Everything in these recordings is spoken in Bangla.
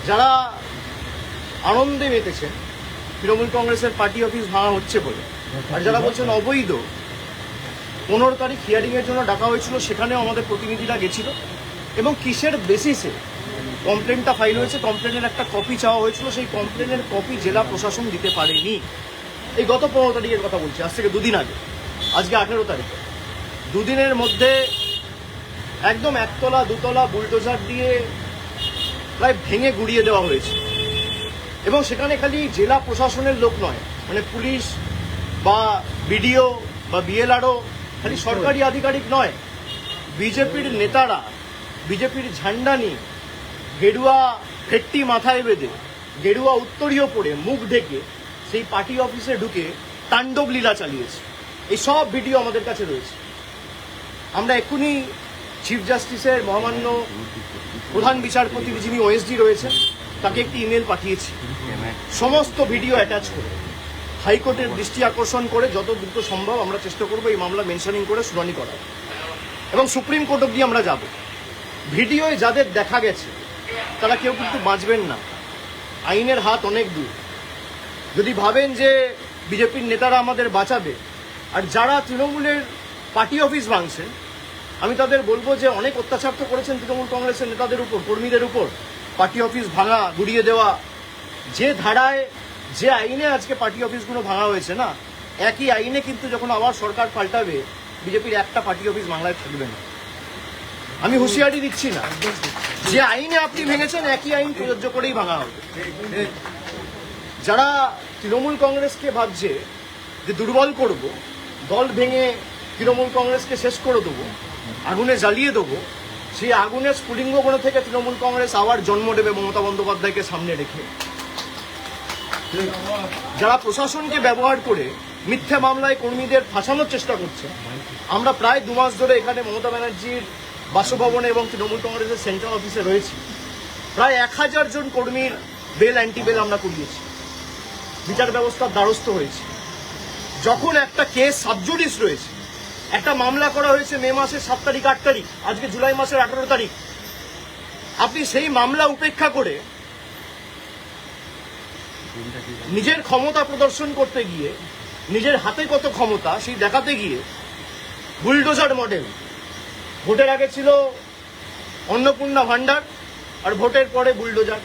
যারা আনন্দে মেতেছেন তৃণমূল কংগ্রেসের পার্টি অফিস ভাঙা হচ্ছে বলে, আর যারা বলছেন অবৈধ, 15 তারিখ হিয়ারিংয়ের জন্য ডাকা হয়েছিল, সেখানেও আমাদের প্রতিনিধিরা গেছিল এবং কিসের বেসিসে কমপ্লেনটা ফাইল হয়েছে, কমপ্লেনের একটা কপি চাওয়া হয়েছিল, সেই কমপ্লেনের কপি জেলা প্রশাসন দিতে পারেনি। এই গত 15 তারিখের কথা বলছি, আজ থেকে দুদিন আগে, আজকে 18 তারিখে, দুদিনের মধ্যে একদম একতলা দুতলা বুলডোজার দিয়ে প্রায় ভেঙে গুড়িয়ে দেওয়া হয়েছে। এবং সেখানে খালি জেলা প্রশাসনের লোক নয়, মানে পুলিশ বা বিডিও বা বিএলআরও, খালি সরকারি আধিকারিক নয়, বিজেপির নেতারা বিজেপির ঝান্ডা নিয়ে গেরুয়া ফেট্টি মাথায় বেঁধে গেরুয়া উত্তরীয় পরে মুখ ঢেকে সেই পার্টি অফিসে ঢুকে তাণ্ডব লীলা চালিয়েছে। এই সব ভিডিও আমাদের কাছে রয়েছে। আমরা এক্ষুনি চিফ জাস্টিসের মহামান্য প্রধান বিচারপতি যিনি ওএসডি রয়েছেন তাকে একটি ইমেল পাঠিয়েছি, সমস্ত ভিডিও অ্যাটাচ করে হাইকোর্টের দৃষ্টি আকর্ষণ করে যত দ্রুত সম্ভব আমরা চেষ্টা করবো এই মামলা মেনশনিং করে শুনানি করার, এবং সুপ্রিম কোর্ট অব্দি আমরা যাব। ভিডিওয় যাদের দেখা গেছে তারা কেউ কিন্তু বাঁচবেন না, আইনের হাত অনেক দূর। যদি ভাবেন যে বিজেপির নেতারা আমাদের বাঁচাবে, আর যারা তৃণমূলের পার্টি অফিস ভাঙছেন, আমি তাদের বলবো যে অনেক অত্যাচার তো করেছেন তৃণমূল কংগ্রেসের নেতাদের উপর, কর্মীদের উপর, পার্টি অফিস ভাঙা, গুড়িয়ে দেওয়া। যে ধারায় যে আইনে আজকে পার্টি অফিসগুলো ভাঙা হয়েছে না, একই আইনে কিন্তু যখন আবার সরকার পাল্টাবে, বিজেপির একটা পার্টি অফিস বাংলায় থাকবে না। আমি হুঁশিয়ারি দিচ্ছি না, যে আইনে আপনি ভেঙেছেন একই আইন প্রযোজ্য করেই ভাঙা হবে। যারা তৃণমূল কংগ্রেসকে ভাবছে যে দুর্বল করব, দল ভেঙে তৃণমূল কংগ্রেসকে শেষ করে দেবো, আগুনে জ্বালিয়ে দেবো, সেই আগুনের স্ফুলিঙ্গ বন থেকে তৃণমূল কংগ্রেস আবার জন্ম নেবে মমতা বন্দ্যোপাধ্যায়কে সামনে রেখে। যারা প্রশাসনকে ব্যবহার করে মিথ্যা মামলায় কর্মীদের ফাঁসানোর চেষ্টা করছে, আমরা প্রায় 2 মাস ধরে এখানে মমতা ব্যানার্জির বাসভবনে এবং তৃণমূল কংগ্রেসের সেন্ট্রাল অফিসে রয়েছি। প্রায় 1000 জন কর্মীর বেল অ্যান্টি বেল আমরা করিয়েছি, বিচার ব্যবস্থার দ্বারস্থ হয়েছে। যখন একটা কেস সাবজুডিস রয়েছে, একটা মামলা করা হয়েছে মে মাসের 7 তারিখ 8 তারিখ, আজকে জুলাই মাসের 18 তারিখ, আপনি সেই মামলা উপেক্ষা করে নিজের ক্ষমতা প্রদর্শন করতে গিয়ে, নিজের হাতে কত ক্ষমতা সেই দেখাতে গিয়ে বুলডোজার মডেল, ভোটের আগে ছিল অন্নপূর্ণা ভান্ডার আর ভোটের পরে বুলডোজার,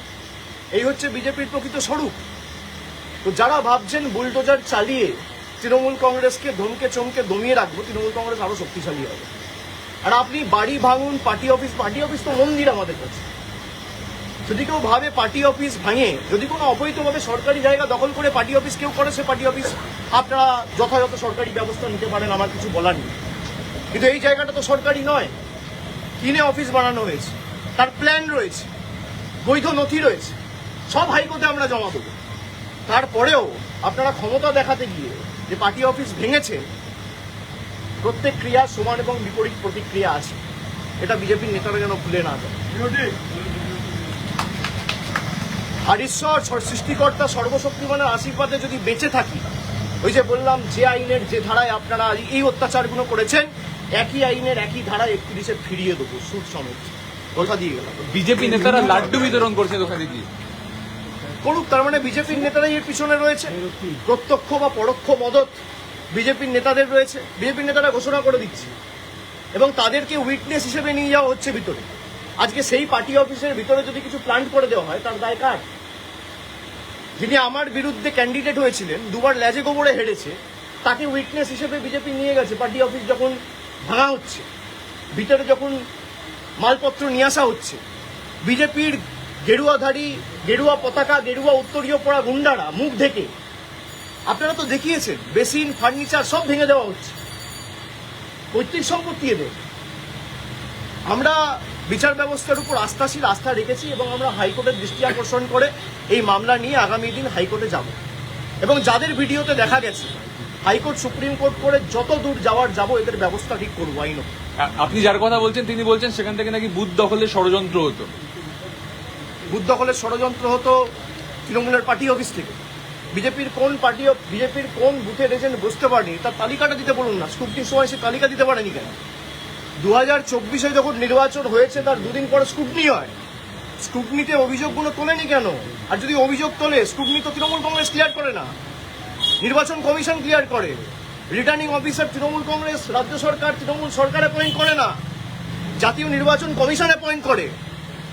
এই হচ্ছে বিজেপির প্রকৃত স্বরূপ। তো যারা ভাবছেন বুলডোজার চালিয়ে তৃণমূল কংগ্রেসকে ধমকে চমকে দমিয়ে রাখবো, তৃণমূল কংগ্রেস আরো শক্তিশালী হবে। আর আপনি বাড়ি ভাঙুন, পার্টি অফিস তো মন্দির আমাদের কাছে। যদি কেউ ভাবে পার্টি অফিস ভাঙে, যদি কোনো অবৈধভাবে সরকারি জায়গা দখল করে পার্টি অফিস কেউ করে, সে পার্টি অফিস আপনারা যথাযথ সরকারি ব্যবস্থা নিতে পারেন, আমার কিছু বলার নেই। কিন্তু এই জায়গাটা তো সরকারি নয়, কিনে অফিস বানানো হয়েছে, তার প্ল্যান রয়েছে, বৈধ নথি রয়েছে, সব হাইকোর্টে আমরা জমা দেবো। তারপরেও আপনারা ক্ষমতা দেখাতে গিয়ে যে পার্টি অফিস ভেঙেছে, প্রত্যেক ক্রিয়া সমান এবং বিপরীত প্রতিক্রিয়া আছে, এটা বিজেপির নেতারা যেন ভুলে না যায়। আর ঈশ্বর সৃষ্টিকর্তা সর্বশক্তিমানের আশীর্বাদে যদি বেঁচে থাকি, ওই যে বললাম যে আইনের যে ধারায় আপনারা এই অত্যাচারগুলো করেছেন, একই আইনের একই ধারায় 31-এ ফিরিয়ে দেবো, সুদ সমেত, কথা দিয়ে গেলাম। বিজেপি নেতারা লাড্ডু বিতরণ করছে দোকানে গিয়ে, করুক, তার মানে বিজেপির নেতারাই এর পিছনে রয়েছে, প্রত্যক্ষ বা পরোক্ষ মদত বিজেপির নেতাদের রয়েছে। বিজেপির নেতারা ঘোষণা করে দিচ্ছে এবং তাদেরকে উইটনেস হিসেবে নিয়ে যাওয়া হচ্ছে ভিতরে। আজকে সেই পার্টি অফিসের ভিতরে যদি কিছু প্ল্যান্ট করে দেওয়া হয়, তার দায় কার? যিনি আমার বিরুদ্ধে ক্যান্ডিডেট হয়েছিলেন, 2বার ল্যাজে গোবরে হেরেছে, তাকে উইটনেস হিসেবে বিজেপি নিয়ে গেছে। পার্টি অফিস যখন ভাঙা হচ্ছে, ভিতরে যখন মালপত্র নিয়ে আসা হচ্ছে, বিজেপির গেরুয়াধারী, গেরুয়া পতাকা, গেরুয়া উত্তরীয় পড়া গুন্ডারা মুখ ঢেকে, আপনারা তো দেখিয়েছেন, বেসিন, ফার্নিচার সব ভেঙে দেওয়া হচ্ছে, পৈতৃক সম্পত্তি এদের। আমরা বিচার ব্যবস্থার উপর আস্থা রেখেছি এবং আমরা হাইকোর্টের দৃষ্টি আকর্ষণ করে এই মামলা নিয়ে আগামী দিন হাইকোর্টে যাব, এবং যাদের ভিডিওতে দেখা গেছে হাইকোর্ট সুপ্রিম কোর্ট করে যত দূর যাওয়ার যাব, এদের ব্যবস্থা ঠিক করবো আইন। আপনি যার কথা বলছেন তিনি বলছেন সেখান থেকে নাকি বুথ দখলের ষড়যন্ত্র হতো। বুথ দখলের ষড়যন্ত্র হতো তৃণমূলের পার্টি অফিস থেকে। বিজেপির কোন বুথের এজেন্ট বুঝতে পারেনি, তার তালিকাটা দিতে বলুন না। স্ক্রুটিনির সময় সে তালিকা দিতে পারেনি কেন? 2024-এ যখন নির্বাচন হয়েছে তার 2 দিন পরে স্ক্রুটিনি হয়, স্ক্রুটনিতে অভিযোগগুলো তোলেনি কেন? আর যদি অভিযোগ তোলে, স্ক্রুটনি তো তৃণমূল কংগ্রেস ক্লিয়ার করে না, নির্বাচন কমিশন ক্লিয়ার করে, রিটার্নিং অফিসার তৃণমূল কংগ্রেস, রাজ্য সরকার তৃণমূল সরকার অ্যাপয়েন্ট করে না, জাতীয় নির্বাচন কমিশন অ্যাপয়েন্ট করে।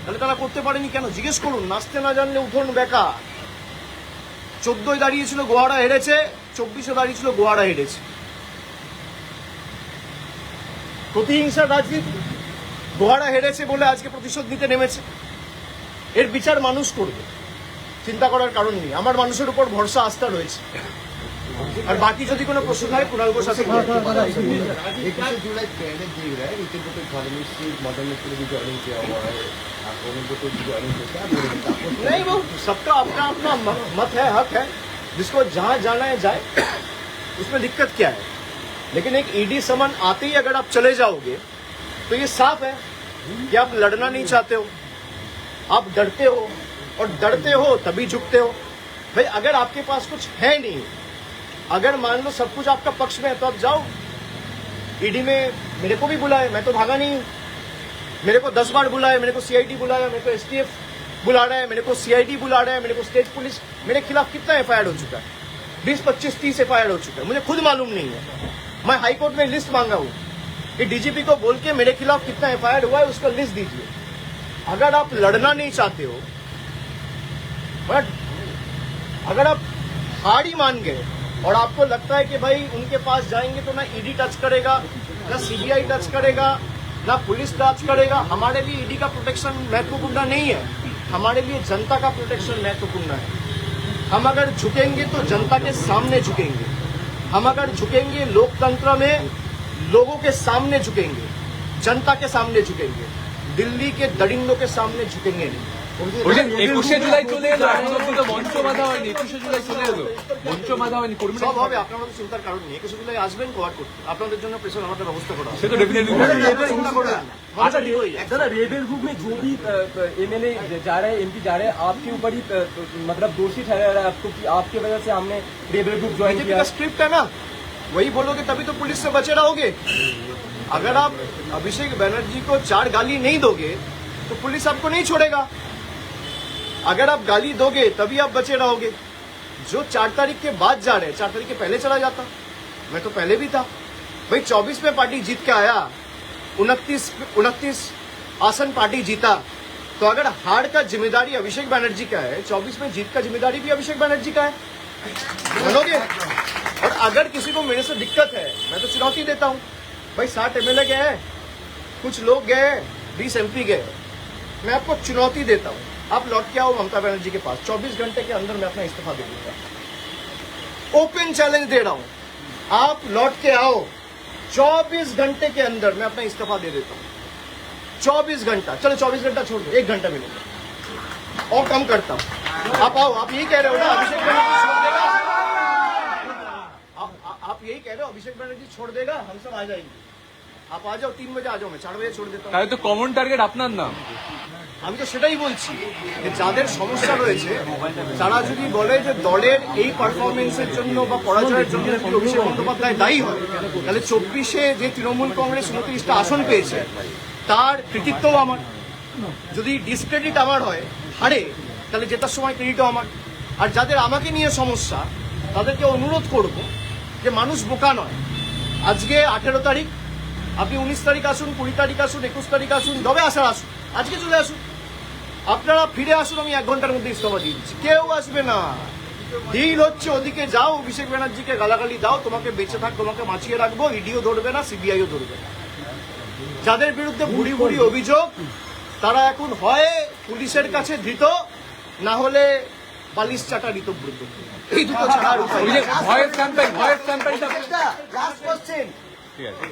তাহলে তারা করতে পারেনি কেন? জিজ্ঞেস করুন। নাচতে না জানলে উঠোন বেকা। 14 দাঁড়িয়েছিল গোহারা হেরেছে, 24 দাঁড়িয়েছিল গোহারা হেরেছে। প্রতিহিংসার রাজনীতি। গোহারা হেরেছে বলে আজকে প্রতিশোধ নিতে নেমেছে। এর বিচার মানুষ করবে, চিন্তা করার কারণ নেই। আমার মানুষের উপর ভরসা, আস্থা রয়েছে। আর বাকি যদি কোনো প্রশ্ন থাকে কুণাল ঘোষ আছে। 21 जुलाई पहले देख रहा है नीतिन को इकोनॉमिक्स से मॉडर्न में भी ज्वाइनिंग किया हुआ है, आपको को तो ज्वाइनिंग किया है। नहीं, वो सबका अपना अपना मत है, हक है, जिसको जहां जाना है जाए, उसमें दिक्कत क्या है? लेकिन एक ईडी समन आते ही अगर आप चले जाओगे तो ये साफ है कि आप लड़ना नहीं चाहते हो, आप डरते हो, और डरते हो तभी झुकते हो। भाई अगर आपके पास कुछ है नहीं, अगर मान लो सब कुछ आपका पक्ष में है, तो आप जाओ। ईडी में मेरे को भी बुलाए, मैं तो भागा नहीं हूं। मेरे को 10 बार बुलाए, मेरे को सीआईडी बुलाया, मेरे को एसटीएफ बुला रहा है, मेरे को सीआईडी बुला रहा है, मेरे को स्टेट पुलिस। मेरे खिलाफ कितना एफआईआर हो चुका है? 20, 25, 30 एफआईआर हो चुका है। मुझे खुद मालूम नहीं है। मैं हाईकोर्ट में लिस्ट मांगा हूं कि डीजीपी को बोल के मेरे खिलाफ कितना एफआईआर हुआ है उसका लिस्ट दीजिए। अगर आप लड़ना नहीं चाहते हो, बट अगर आप हार ही मान गए और आपको लगता है कि भाई उनके पास जाएंगे तो ना ईडी टच करेगा, ना सीबीआई टच करेगा, ना पुलिस टच करेगा। हमारे लिए ईडी का प्रोटेक्शन महत्वपूर्ण नहीं है, हमारे लिए जनता का प्रोटेक्शन महत्वपूर्ण है। हम अगर झुकेंगे तो जनता के सामने झुकेंगे, हम अगर झुकेंगे लोकतंत्र में लोगों के सामने झुकेंगे, जनता के सामने झुकेंगे, दिल्ली के दरिंदों के सामने झुकेंगे नहीं। বলছেন 21শে জুলাই চলে এলো, এখন অব্দি তো মঞ্চ বাঁধা হয়নি। 21শে জুলাই চলে এলো, মঞ্চ বাঁধা হয়নি। কর্মীরা সব হবে, আপনারা তো চিন্তার কারণ নেই। 21 জুলাই আসবেন কোয়ার করতে, আপনাদের জন্য প্রেশার আমাদের ব্যবস্থা করা হবে। সে তো ডেফিনেটলি চিন্তা করবেন না। अच्छा दादा रेबल ग्रुप में जो भी एमएलए जा रहे हैं, एमपी जा रहे हैं, आपके ऊपर ही मतलब दोषी ठहरा रहा है आपको कि आपकी वजह से हमने रेबल ग्रुप ज्वाइन बीजेपी किया। का स्क्रिप्ट है ना, वही बोलोगे तभी तो पुलिस से बचे रहोगे। अगर आप अभिषेक बनर्जी को 4 गाली नहीं दोगे तो पुलिस आपको नहीं छोड़ेगा। अगर आप गाली दोगे तभी आप बचे रहोगे। जो 4 तारीख के बाद जा रहे हैं, 4 तारीख के पहले चला जाता, मैं तो पहले भी था। भाई 24 में पार्टी जीत के आया, 29 आसन पार्टी जीता, तो अगर हार का जिम्मेदारी अभिषेक बनर्जी का है, 24 में जीत का जिम्मेदारी भी अभिषेक बनर्जी का है, मानोगे? और अगर किसी को मेरे से दिक्कत है, मैं तो चुनौती देता हूं। भाई 60 एमएलए गए हैं, कुछ लोग गए, 20 एमपी गए, मैं आपको चुनौती देता हूं, आप लौट के आओ ममता बनर्जी के पास, 24 घंटे के अंदर मैं अपना इस्तीफा दे दूंगा। ओपन चैलेंज दे रहा हूं, आप लौट के आओ, 24 घंटे के अंदर मैं अपना इस्तीफा दे देता हूं। 24 घंटा, चलो 24 घंटा छोड़ दो, 1 घंटा मिलेगा और कम करता हूं। आप आओ, आप यही कह रहे हो ना अभिषेक बनर्जी छोड़ देगा? आप यही कह रहे हो अभिषेक बनर्जी छोड़ देगा, हम सब आ जाएंगे। आप आ जाओ, 3 बजे आ जाओ, मैं 4 बजे छोड़ देता हूँ। তাহলে তো কমন টার্গেট আপনার নাম। আমি তো সেটাই বলছি যে যাদের সমস্যা রয়েছে তারা যদি বলে যে দলের এই পারফরমেন্সের জন্য বা পরাজয়ের জন্য যদি অভিষেক বন্দ্যোপাধ্যায় দায়ী হয়, তাহলে 24-এ যে তৃণমূল কংগ্রেস 29টা আসন পেয়েছে তার কৃতিত্বও আমার। যদি ডিসক্রেডিট আমার হয়, হারে, তাহলে জেতার সময় ক্রেডিটও আমার। আর যাদের আমাকে নিয়ে সমস্যা তাদেরকে অনুরোধ করব যে মানুষ বোকা নয়। আজকে 18 তারিখ, আপনি 19 তারিখ আসুন, 20 তারিখ আসুন, 21 তারিখ আসুন, যবে আসার আসুন, আজকে চলে আসুন। আপনারা ফিরে আসুন, আমি 1 ঘন্টার মধ্যে ইস্তফা দিয়ে দিচ্ছি। কেউ আসবে না। ডিল হচ্ছে ওদিকে যাও, অভিষেক ব্যানার্জিকে গালাগালি দাও, তোমাকে বেঁচে থাক, তোমাকে বাঁচিয়ে রাখবো, ইডিও ধরবে না, সিবিআইও ধরবে না। যাদের বিরুদ্ধে ভুড়ি ভুড়ি অভিযোগ তারা এখন হয় পুলিশের কাছে ধৃত, না হলে বালিশ চাটা ঋতব্রত। এই দুটো ছাড়া আর উপায় নেই। ভয়েস ক্যাম্পেইন, ভয়েস ক্যাম্পেইনটা লাস্ট কোশ্চেন, ঠিক আছে।